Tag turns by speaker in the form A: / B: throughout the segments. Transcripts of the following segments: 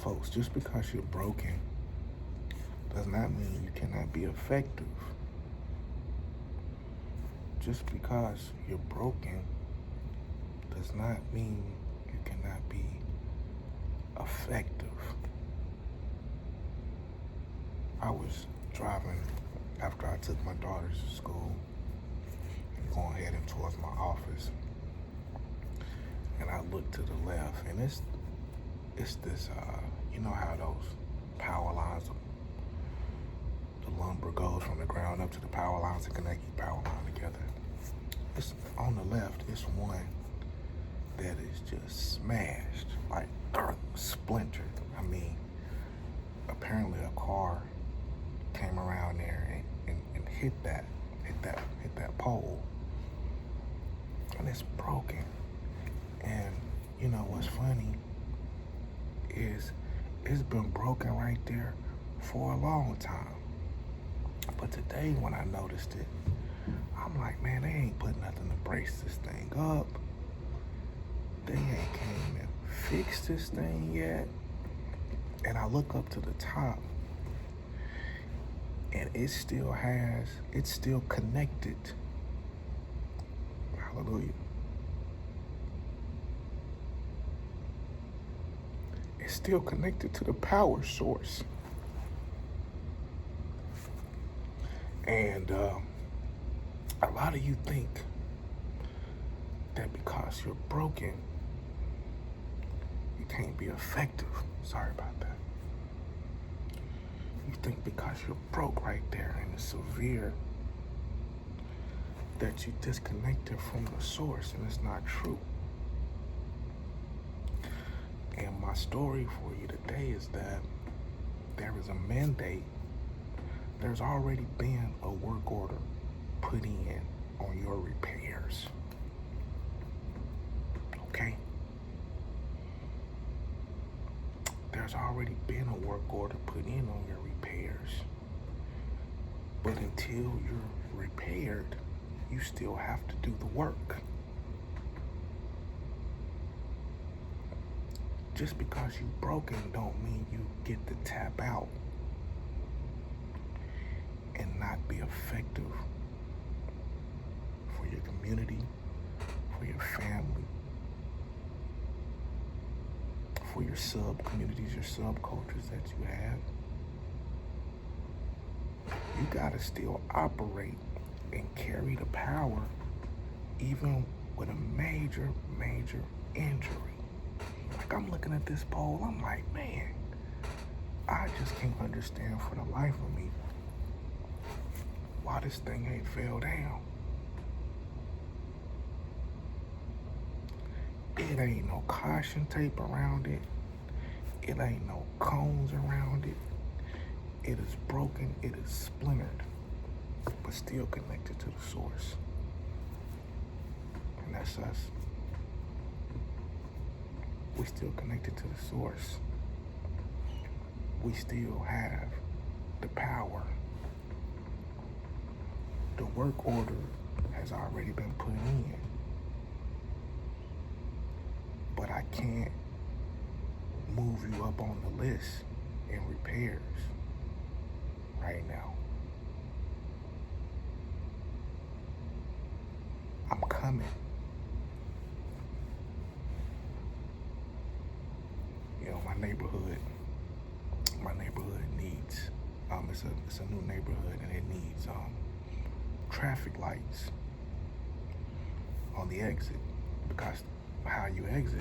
A: folks, just because you're broken does not mean you cannot be effective. Just because you're broken does not mean you cannot be effective. I was driving after I took my daughters to school and going heading towards my office, and I looked to the left, and it's this you know how those power lines, the lumber goes from the ground up to the power lines to connect each power line together. It's on the left, it's one that is just smashed, like splintered. I mean, apparently a car came around there and hit that pole, and it's broken. And you know what's funny is it's been broken right there for a long time. But today when I noticed it, I'm like, man, they ain't put nothing to brace this thing up. They ain't came and fixed this thing yet. And I look up to the top, and it's still connected. Hallelujah. It's still connected to the power source. And a lot of you think that because you're broken, you can't be effective. Sorry about that. You think because you're broke right there and it's severe that you disconnected from the source, and it's not true. And my story for you today is that there is a mandate. There's already been a work order put in on your repairs. Okay? There's already been a work order put in on your repairs. But until you're repaired, you still have to do the work. Just because you broken don't mean you get to tap out and not be effective for your community, for your family, for your sub-communities, your subcultures that you have. You gotta still operate and carry the power even with a major, major injury. Like, I'm looking at this pole, I'm like, man, I just can't understand for the life of me why this thing ain't fell down. It ain't no caution tape around it. It ain't no cones around it. It is broken, it is splintered, but still connected to the source. And that's us. We still connected to the source. We still have the power. The work order has already been put in. But I can't move you up on the list in repairs right now. I'm coming. You know, my neighborhood needs, it's a new neighborhood, and it needs traffic lights on the exit, because how you exit,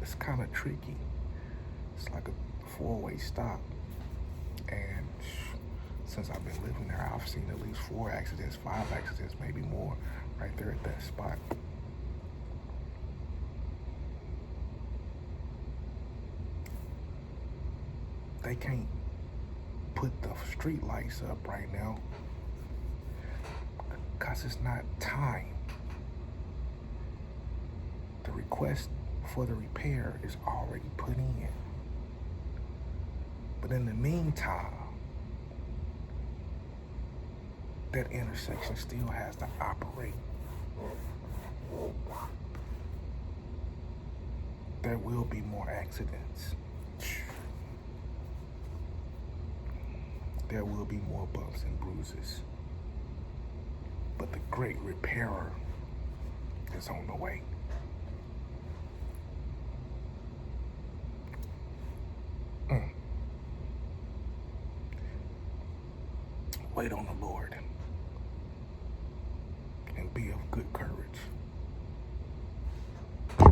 A: it's kind of tricky. It's like a four-way stop, and since I've been living there, I've seen at least 4 accidents, 5 accidents, maybe more, right there at that spot. They can't put the street lights up right now because it's not time. The request for the repair is already put in. But in the meantime, that intersection still has to operate. There will be more accidents. there will be more bumps and bruises. But the great repairer is on the way. Wait on the Lord and be of good courage.